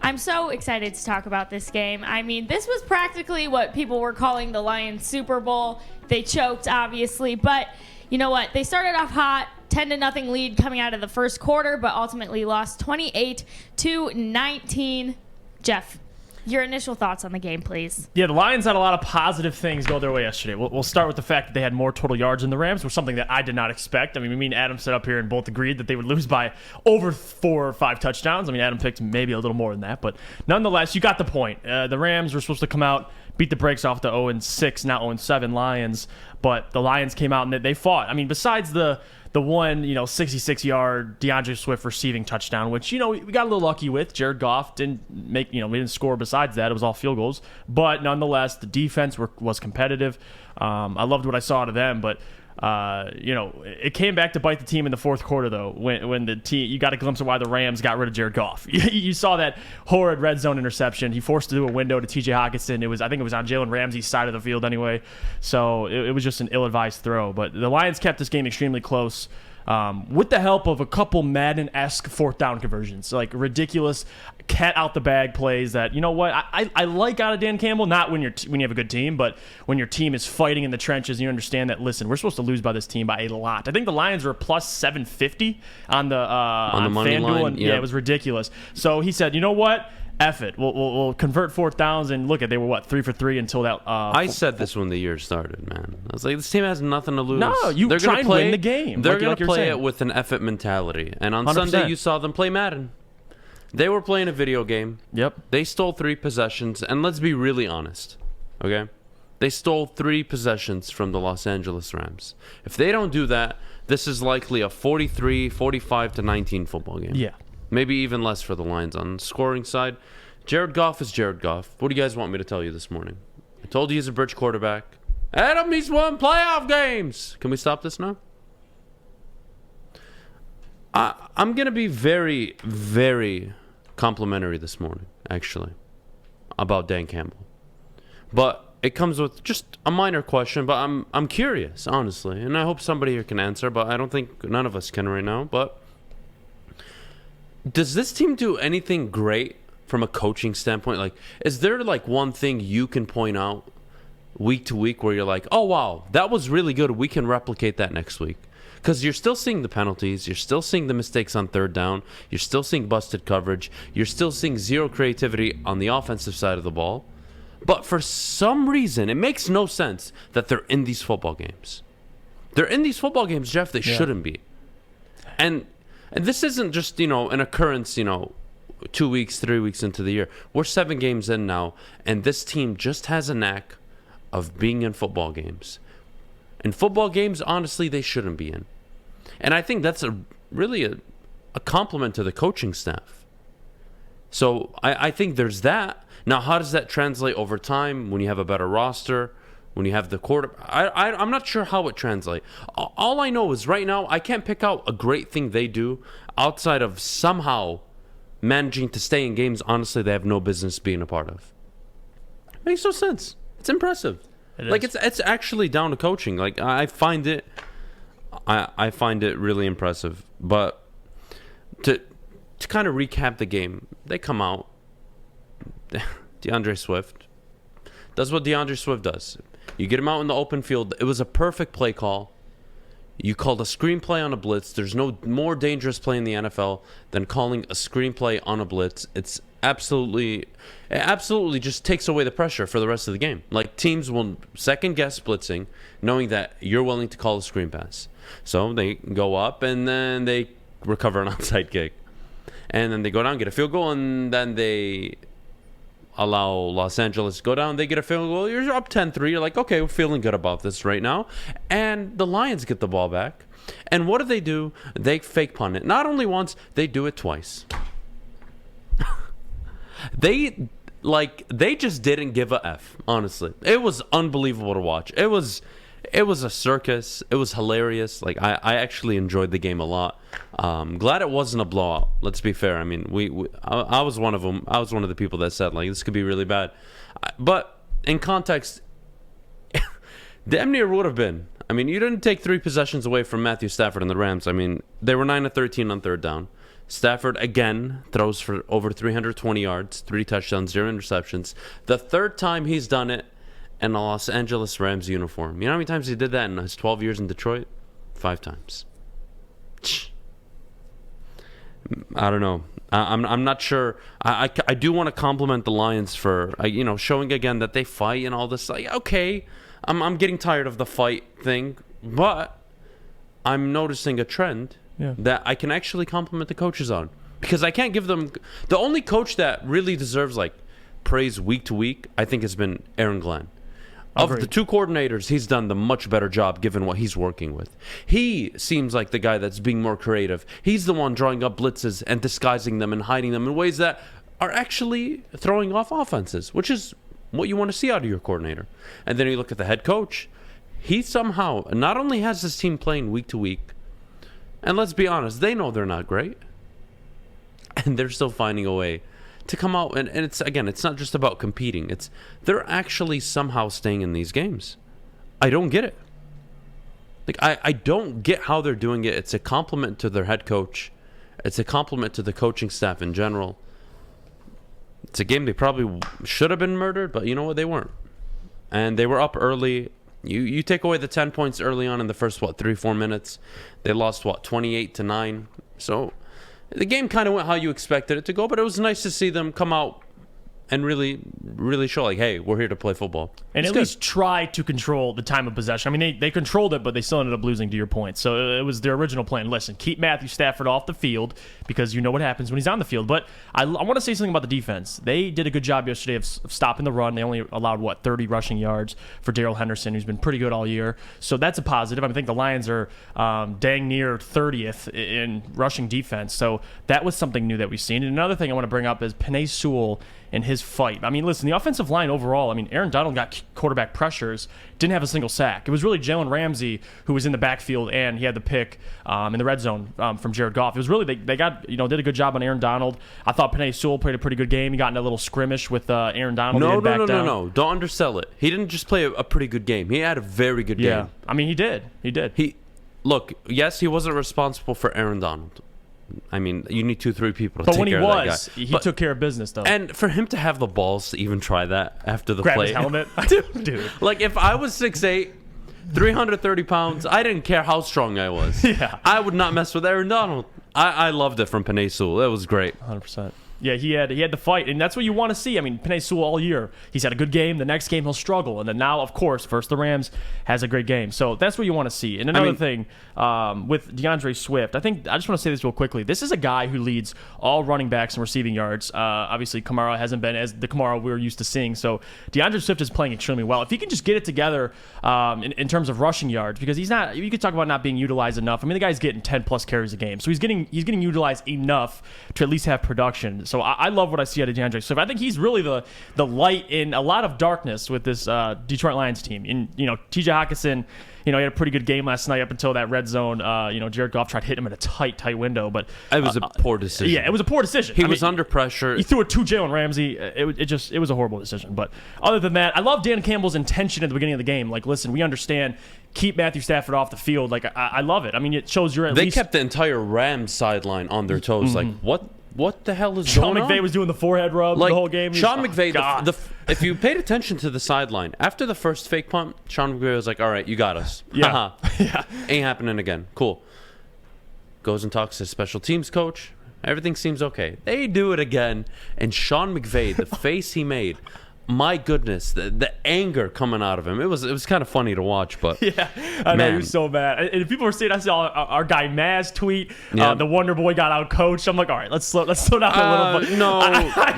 I'm so excited to talk about this game. I mean, this was practically what people were calling the Lions Super Bowl. They choked, obviously, but you know what? They started off hot, 10-0 lead coming out of the first quarter, but ultimately lost 28-19. Jeff, your initial thoughts on the game, please. Yeah, the Lions had a lot of positive things go their way yesterday. We'll start with the fact that they had more total yards than the Rams, which was something that I did not expect. I mean, me and Adam sat up here and both agreed that they would lose by over 4 or 5 touchdowns. I mean, Adam picked maybe a little more than that, but nonetheless, you got the point. The Rams were supposed to come out, beat the brakes off the 0-6, not 0-7 Lions, but the Lions came out and they fought. I mean, besides the one, 66-yard DeAndre Swift receiving touchdown, which, we got a little lucky with. Jared Goff didn't make, we didn't score besides that. It was all field goals. But nonetheless, the defense was competitive. I loved what I saw out of them, but it came back to bite the team in the fourth quarter, though, when the team, you got a glimpse of why the Rams got rid of Jared Goff. You saw that horrid red zone interception. He forced it through a window to T.J. Hockenson. I think it was on Jalen Ramsey's side of the field anyway. So it was just an ill-advised throw. But the Lions kept this game extremely close. With the help of a couple Madden-esque fourth down conversions, like ridiculous cat out the bag plays that, you know what, I like out of Dan Campbell, not when you have a good team, but when your team is fighting in the trenches and you understand that, listen, we're supposed to lose by this team by a lot. I think the Lions were plus 750 on the money FanDuel, line, and yeah, it was ridiculous. So he said, you know what? F it. We'll convert fourth downs, and look at, they were 3 for 3 until that. I said this when the year started, man. I was like, this team has nothing to lose. No, they're try and win the game. They're going to play it with an effort mentality. And on 100%. Sunday, you saw them play Madden. They were playing a video game. Yep. They stole 3 possessions, and let's be really honest, okay? They stole 3 possessions from the Los Angeles Rams. If they don't do that, this is likely a 45-19 football game. Yeah. Maybe even less for the Lions on the scoring side. Jared Goff is Jared Goff. What do you guys want me to tell you this morning? I told you he's a bridge quarterback. Adam, he's won playoff games. Can we stop this now? I'm going to be very, very complimentary this morning, actually, about Dan Campbell. But it comes with just a minor question, but I'm curious, honestly. And I hope somebody here can answer, but I don't think none of us can right now. But does this team do anything great from a coaching standpoint? Like, is there like one thing you can point out week to week where you're like, oh, wow, that was really good. We can replicate that next week? Because you're still seeing the penalties. You're still seeing the mistakes on third down. You're still seeing busted coverage. You're still seeing zero creativity on the offensive side of the ball. But for some reason, it makes no sense that they're in these football games. They're in these football games, Jeff, they shouldn't be. And this isn't just, an occurrence, 2 weeks, 3 weeks into the year. We're 7 games in now, and this team just has a knack of being in football games. And football games, honestly, they shouldn't be in. And I think that's really a compliment to the coaching staff. So I think there's that. Now, how does that translate over time when you have a better roster, when you have the quarter? I'm not sure how it translates. All I know is right now, I can't pick out a great thing they do outside of somehow managing to stay in games, honestly, they have no business being a part of. It makes no sense. It's impressive. It's actually down to coaching. Like, I find it really impressive. But to kind of recap the game, they come out. DeAndre Swift does what DeAndre Swift does. You get him out in the open field. It was a perfect play call. You called a screenplay on a blitz. There's no more dangerous play in the NFL than calling a screenplay on a blitz. It absolutely just takes away the pressure for the rest of the game. Like, teams will second guess blitzing, knowing that you're willing to call a screen pass. So they go up and then they recover an onside kick. And then they go down, get a field goal, and then they allow Los Angeles to go down. They get a field goal. You're up 10-3. You're like, okay, we're feeling good about this right now. And the Lions get the ball back. And what do? They fake punt it. Not only once, they do it twice. They just didn't give a F, honestly. It was unbelievable to watch. It was a circus. It was hilarious. Like, I actually enjoyed the game a lot. Glad it wasn't a blowout. Let's be fair. I mean, I was one of them. I was one of the people that said, like, this could be really bad. But in context, damn near would have been. I mean, you didn't take 3 possessions away from Matthew Stafford and the Rams. I mean, they were 9-13 on third down. Stafford, again, throws for over 320 yards, 3 touchdowns, 0 interceptions. The third time he's done it in a Los Angeles Rams uniform. You know how many times he did that in his 12 years in Detroit? 5 times. I don't know. I'm not sure. I do want to compliment the Lions for showing again that they fight and all this. Like, okay, I'm getting tired of the fight thing, but I'm noticing a trend that I can actually compliment the coaches on, because I can't give them the only coach that really deserves like praise week to week. I think has been Aaron Glenn. Of the 2 coordinators, he's done the much better job given what he's working with. He seems like the guy that's being more creative. He's the one drawing up blitzes and disguising them and hiding them in ways that are actually throwing off offenses, which is what you want to see out of your coordinator. And then you look at the head coach. He somehow not only has his team playing week to week, and let's be honest, they know they're not great, and they're still finding a way to come out, and it's not just about competing. They're actually somehow staying in these games. I don't get it. Like I don't get how they're doing it. It's a compliment to their head coach. It's a compliment to the coaching staff in general. It's a game they probably should have been murdered, but you know what? They weren't. And they were up early. You take away the 10 points early on in the first 3-4 minutes. They lost 28-9. So the game kind of went how you expected it to go, but it was nice to see them come out and really, really show like, hey, we're here to play football. And at least try to control the time of possession. I mean, they controlled it, but they still ended up losing, to your point. So it was their original plan. Listen, keep Matthew Stafford off the field, because you know what happens when he's on the field. But I want to say something about the defense. They did a good job yesterday of stopping the run. They only allowed, 30 rushing yards for Darrell Henderson, who's been pretty good all year. So that's a positive. I think the Lions are dang near 30th in rushing defense. So that was something new that we've seen. And another thing I want to bring up is Penei Sewell and his fight. I mean, listen, the offensive line overall, I mean, Aaron Donald got quarterback pressures, didn't have a single sack. It was really Jalen Ramsey who was in the backfield, and he had the pick in the red zone from Jared Goff. It was really, they got, did a good job on Aaron Donald. I thought Penei Sewell played a pretty good game. He got in a little skirmish with Aaron Donald. No. Don't undersell it. He didn't just play a pretty good game. He had a very good game. Yeah, I mean, he did. Look, yes, he wasn't responsible for Aaron Donald. I mean, you need 2-3 people to take care of that guy. He took care of business, though. And for him to have the balls to even try that after the grab play. His helmet. Dude. Like, if I was 6'8", 330 pounds, I didn't care how strong I was. Yeah. I would not mess with Aaron Donald. I loved it from Penei Sewell. It was great. 100%. Yeah, he had the fight, and that's what you want to see. I mean, Penei Sewell all year, he's had a good game. The next game he'll struggle, and then now, of course, versus the Rams, has a great game. So that's what you want to see. And another thing with DeAndre Swift, I just want to say this real quickly. This is a guy who leads all running backs in receiving yards. Obviously, Kamara hasn't been as the Kamara we're used to seeing. So DeAndre Swift is playing extremely well. If he can just get it together in terms of rushing yards, because he's not. You could talk about not being utilized enough. I mean, the guy's getting 10+ carries a game, so he's getting utilized enough to at least have production. So I love what I see out of DeAndre Swift. I think he's really the light in a lot of darkness with this Detroit Lions team. And T.J. Hockenson, he had a pretty good game last night up until that red zone. Jared Goff tried to hit him in a tight window, but it was a poor decision. Yeah, it was a poor decision. He was under pressure. He threw it to Jalen Ramsey. It was a horrible decision. But other than that, I love Dan Campbell's intention at the beginning of the game. Like, listen, we understand. Keep Matthew Stafford off the field. Like, I love it. I mean, it shows you're at least. They kept the entire Rams sideline on their toes. Like, what the hell is Sean going on? Sean McVay was doing the forehead rub the whole game. Sean McVay, if you paid attention to the sideline, after the first fake punt, Sean McVay was like, all right, you got us. Yeah. Yeah. Ain't happening again. Cool. Goes and talks to his special teams coach. Everything seems okay. They do it again. And Sean McVay, the face he made, my goodness, the anger coming out of him. It was kind of funny to watch, but yeah, I know, he was so mad. And people were saying, I saw our guy Maz tweet, the Wonder Boy got out coached. I'm like, all right, let's slow down a little bit. No, I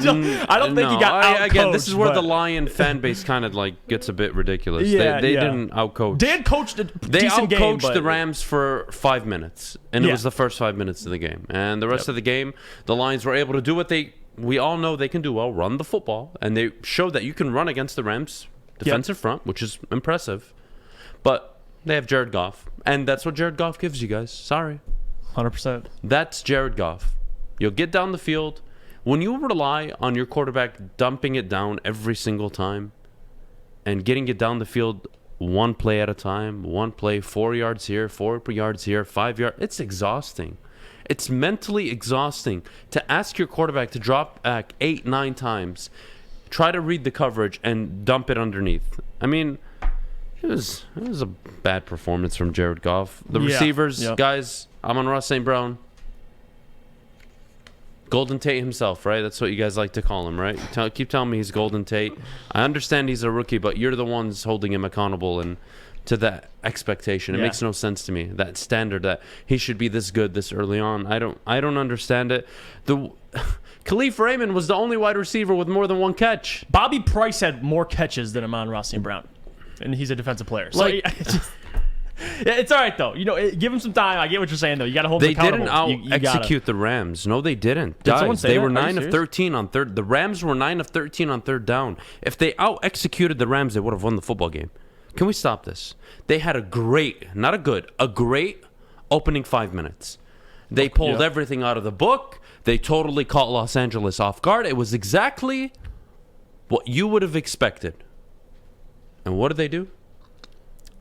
don't think he got out coached. Again, this is where the Lion fan base kind of like gets a bit ridiculous. Yeah, they didn't outcoach. Dan coached a They decent game. They outcoached the Rams for 5 minutes, and it was the first 5 minutes of the game. And the rest of the game, the Lions were able to do what we all know they can do well, run the football, and they showed that you can run against the Rams' defensive front, which is impressive. But they have Jared Goff, and that's what Jared Goff gives you guys. Sorry. 100%. That's Jared Goff. You'll get down the field. When you rely on your quarterback dumping it down every single time and getting it down the field one play at a time, 4 yards here, 4 yards here, 5 yards, it's exhausting. It's mentally exhausting to ask your quarterback to drop back 8-9 times, try to read the coverage, and dump it underneath. I mean, it was a bad performance from Jared Goff. The receivers, guys, Amon-Ra St. Brown, Golden Tate himself, right? That's what you guys like to call him, right? Keep telling me he's Golden Tate. I understand he's a rookie, but you're the ones holding him accountable and to that expectation. It makes no sense to me, that standard that he should be this good this early on. I don't understand it. Khalif Raymond was the only wide receiver with more than one catch. Bobby Price had more catches than Amon-Ra St. Brown, and he's a defensive player. So it's all right, though. Give him some time. I get what you're saying, though. You got to hold him accountable. They didn't out-execute the Rams. No, they didn't. Did someone say they that? were Are 9 you of serious? 13 on third. The Rams were 9 of 13 on third down. If they out-executed the Rams, they would have won the football game. Can we stop this? They had a great opening 5 minutes. They pulled everything out of the book. They totally caught Los Angeles off guard. It was exactly what you would have expected. And what did they do?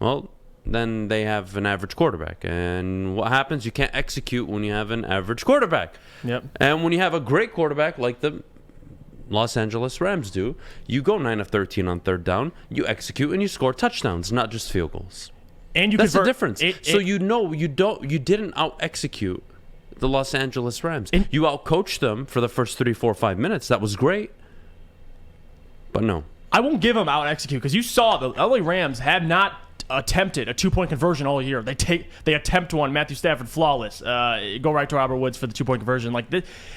Well, then they have an average quarterback. And what happens? You can't execute when you have an average quarterback. Yep. And when you have a great quarterback like the Los Angeles Rams do, you go 9 of 13 on third down, you execute, and you score touchdowns, not just field goals. And That's the difference. You didn't out-execute the Los Angeles Rams. You out-coached them for the first 3, 4, 5 minutes. That was great. But no. I won't give them out execute because you saw the LA Rams have not attempted a 2-point conversion all year. They attempt one. Matthew Stafford flawless. Go right to Robert Woods for the 2-point conversion.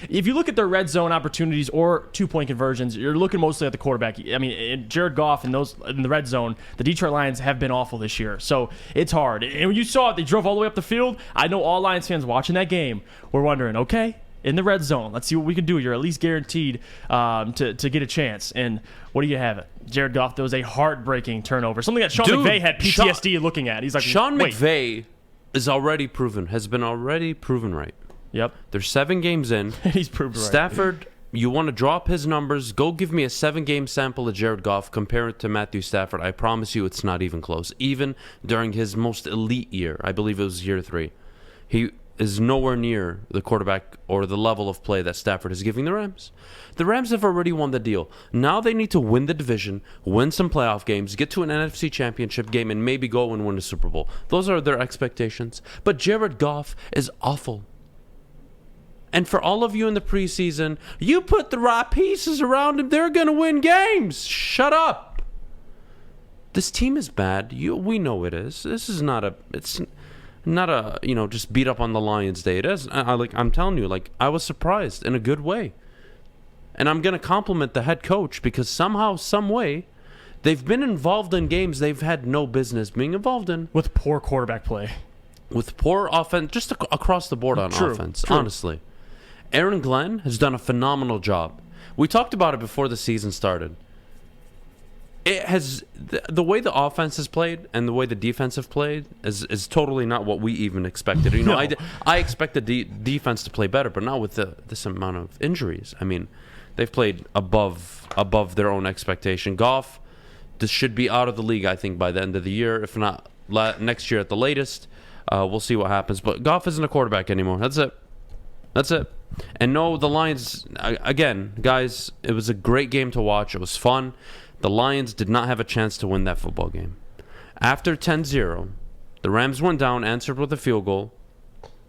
If you look at their red zone opportunities or 2-point conversions, you're looking mostly at the quarterback. I mean, Jared Goff in the red zone, the Detroit Lions have been awful this year, so it's hard. And when you saw it, they drove all the way up the field. I know all Lions fans watching that game were wondering, okay, in the red zone, let's see what we can do. You're at least guaranteed to get a chance. And what do you have? It Jared Goff, that was a heartbreaking turnover. Something that Sean McVay had PTSD looking at. He's like, Sean McVay has been already proven right. Yep. There's 7 games in. He's proved right. Stafford, you want to drop his numbers, go give me a 7-game sample of Jared Goff, compare it to Matthew Stafford. I promise you it's not even close. Even during his most elite year, I believe it was year 3, he is nowhere near the quarterback or the level of play that Stafford is giving the Rams. The Rams have already won the deal. Now they need to win the division, win some playoff games, get to an NFC championship game, and maybe go and win a Super Bowl. Those are their expectations. But Jared Goff is awful. And for all of you in the preseason, you put the right pieces around him, they're going to win games. Shut up. This team is bad. We know it is. This is not a... It's not a, just beat up on the Lions day. It is. I'm telling you, I was surprised in a good way. And I'm going to compliment the head coach because somehow, some way, they've been involved in games they've had no business being involved in. With poor quarterback play. With poor offense, just across the board on offense, honestly. Aaron Glenn has done a phenomenal job. We talked about it before the season started. It has the way the offense has played and the way the defense have played is totally not what we even expected. No. I expected the defense to play better, but not with this amount of injuries. I mean, they've played above their own expectation. Goff, this should be out of the league, I think, by the end of the year, if not next year at the latest. We'll see what happens. But Goff isn't a quarterback anymore. That's it. And no, the Lions, again, guys, it was a great game to watch. It was fun. The Lions did not have a chance to win that football game. After 10-0, the Rams went down, answered with a field goal.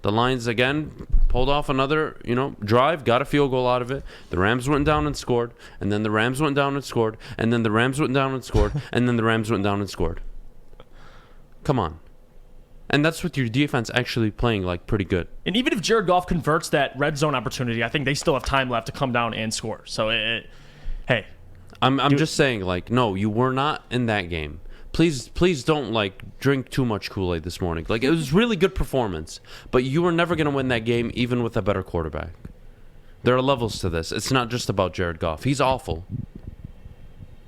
The Lions, again, pulled off another, drive, got a field goal out of it. The Rams went down and scored, and then the Rams went down and scored, and then the Rams went down and scored, and then the Rams went down and scored. Come on. And that's with your defense actually playing pretty good. And even if Jared Goff converts that red zone opportunity, I think they still have time left to come down and score. So, hey. I'm just saying, no, you were not in that game. Please don't, drink too much Kool-Aid this morning. It was really good performance, but you were never going to win that game even with a better quarterback. There are levels to this. It's not just about Jared Goff. He's awful.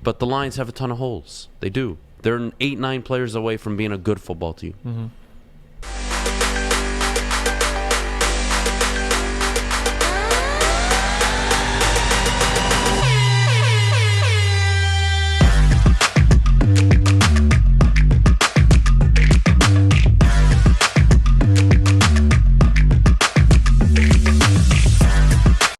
But the Lions have a ton of holes. They do. They're 8-9 players away from being a good football team. Mm-hmm.